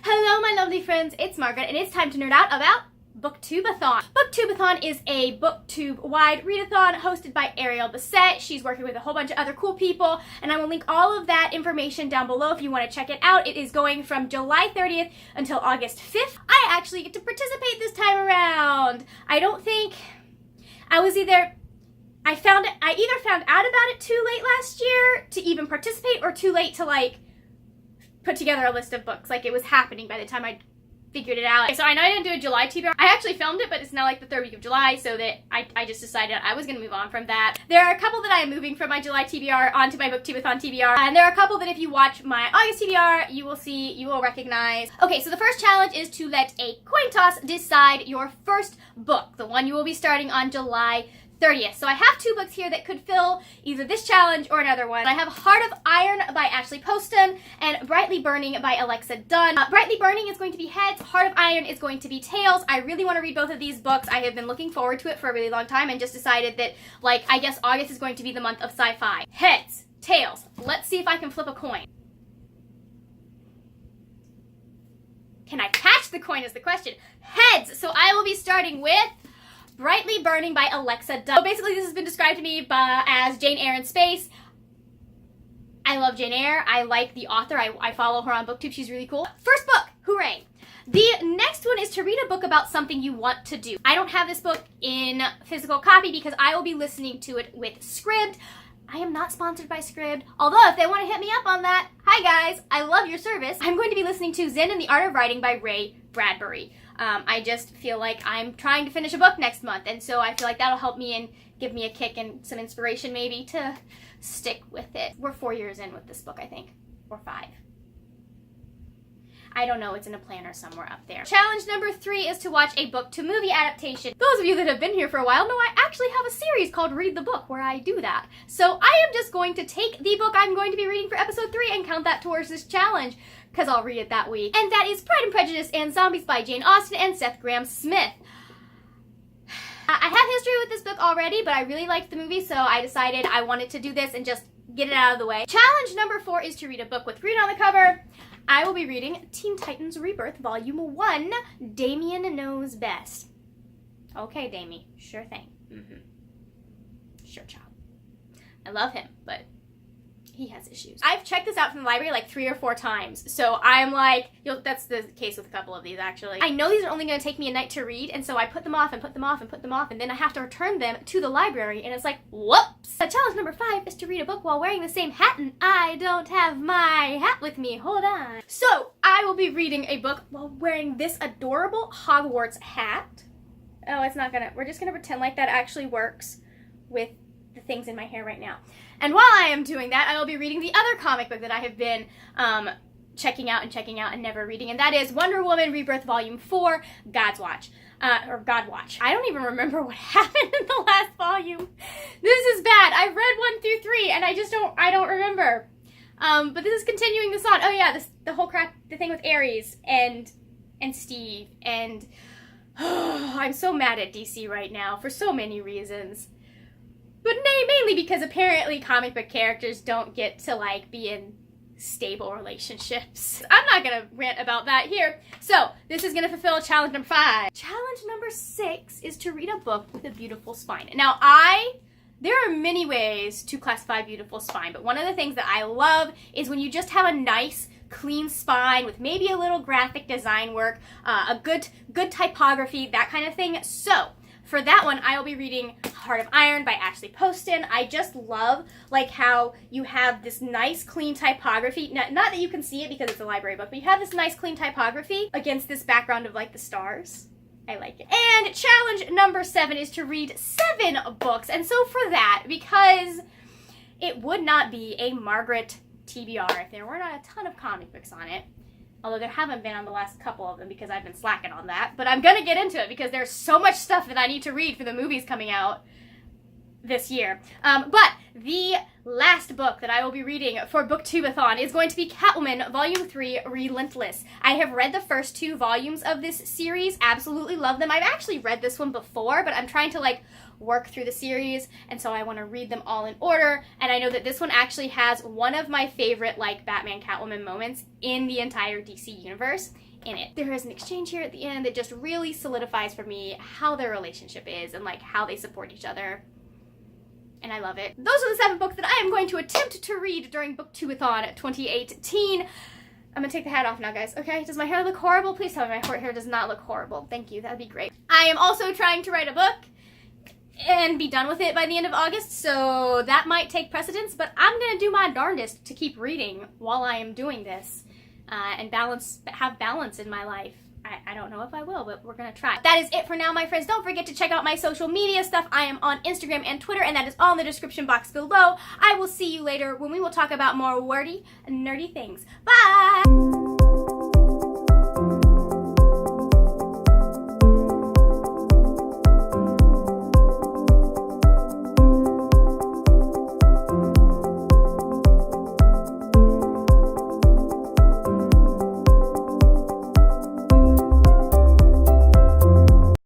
Hello, my lovely friends, it's Margaret, and it's time to nerd out about BookTubeAthon. BookTubeAthon is a BookTube-wide readathon hosted by Ariel Bissett. She's working with a whole bunch of other cool people, and I will link all of that information down below if you want to check it out. It is going from July 30th until August 5th. I actually get to participate this time around. I don't think I was either found out about it too late last year to even participate, or too late to put together a list of books. It was happening by the time I figured it out. So I know I didn't do a July TBR. I actually filmed it, but it's now the third week of July, so that I just decided I was going to move on from that. There are a couple that I am moving from my July TBR onto my BookTubeAthon TBR, and there are a couple that if you watch my August TBR, you will recognize. Okay, so the first challenge is to let a coin toss decide your first book, the one you will be starting on July 30th. So I have two books here that could fill either this challenge or another one. I have Heart of Iron by Ashley Poston and Brightly Burning by Alexa Dunn. Brightly Burning is going to be heads, Heart of Iron is going to be tails. I really want to read both of these books. I have been looking forward to it for a really long time and just decided that, I guess August is going to be the month of sci-fi. Heads, tails. Let's see if I can flip a coin. Can I catch the coin is the question. Heads. So I will be starting with Brightly Burning by Alexa Dunn. So basically this has been described to me as Jane Eyre in space. I love Jane Eyre. I like the author. I follow her on BookTube. She's really cool. First book, hooray. The next one is to read a book about something you want to do. I don't have this book in physical copy because I will be listening to it with Scribd. I am not sponsored by Scribd, although if they want to hit me up on that, hi guys, I love your service. I'm going to be listening to Zen and the Art of Writing by Ray Bradbury. I just feel like I'm trying to finish a book next month, and so I feel like that'll help me and give me a kick and some inspiration maybe to stick with it. We're 4 years in with this book, I think, or 5. I don't know, it's in a planner somewhere up there. Challenge number 3 is to watch a book-to-movie adaptation. Those of you that have been here for a while know I actually have a series called Read the Book where I do that. So I am just going to take the book I'm going to be reading for episode 3 and count that towards this challenge, because I'll read it that week. And that is Pride and Prejudice and Zombies by Jane Austen and Seth Grahame-Smith. I have history with this book already, but I really liked the movie, so I decided I wanted to do this and just get it out of the way. Challenge number 4 is to read a book with Read on the cover. I will be reading Teen Titans Rebirth, Volume 1, Damien Knows Best. Okay, Damie, sure thing. Sure, child. I love him, but he has issues. I've checked this out from the library 3 or 4 times, so I'm that's the case with a couple of these, actually. I know these are only going to take me a night to read, and so I put them off and put them off and put them off, and then I have to return them to the library, and it's whoops! Challenge number 5 is to read a book while wearing the same hat, and I don't have my hat with me. Hold on. So, I will be reading a book while wearing this adorable Hogwarts hat. Oh, it's not gonna, we're just gonna pretend like that actually works with the things in my hair right now. And while I am doing that, I will be reading the other comic book that I have been checking out and never reading, and that is Wonder Woman Rebirth Volume 4, God's Watch. Or God Watch. I don't even remember what happened in the last volume. This is bad. I've read 1 through 3, and I don't remember. But this is continuing this on. Oh yeah, the whole crap, the thing with Ares and Steve, and I'm so mad at DC right now for so many reasons. But mainly because apparently comic book characters don't get to be in stable relationships. I'm not gonna rant about that here. So this is gonna fulfill challenge number 5. Challenge number 6 is to read a book with a beautiful spine. Now there are many ways to classify beautiful spine, but one of the things that I love is when you just have a nice clean spine with maybe a little graphic design work, a good typography, that kind of thing. So for that one, I will be reading Heart of Iron by Ashley Poston. I just love how you have this nice clean typography. Not that you can see it because it's a library book, but you have this nice clean typography against this background of the stars. I like it. And challenge number 7 is to read 7 books. And so for that, because it would not be a Margaret TBR if there were not a ton of comic books on it. Although there haven't been on the last couple of them because I've been slacking on that. But I'm going to get into it because there's so much stuff that I need to read for the movies coming out this year. But The last book that I will be reading for BookTubeAthon is going to be Catwoman Volume 3, Relentless. I have read the first 2 volumes of this series, absolutely love them. I've actually read this one before, but I'm trying to like work through the series, and so I want to read them all in order, and I know that this one actually has one of my favorite like Batman Catwoman moments in the entire DC universe in it. There is an exchange here at the end that just really solidifies for me how their relationship is and like how they support each other. And I love it. Those are the 7 books that I am going to attempt to read during BookTubeAthon 2018. I'm gonna take the hat off now, guys, okay? Does my hair look horrible? Please tell me my hair does not look horrible. Thank you, that'd be great. I am also trying to write a book and be done with it by the end of August, so that might take precedence, but I'm gonna do my darndest to keep reading while I am doing this and have balance in my life. I don't know if I will, but we're gonna try. That is it for now, my friends. Don't forget to check out my social media stuff. I am on Instagram and Twitter, and that is all in the description box below. I will see you later when we will talk about more wordy, nerdy things. Bye!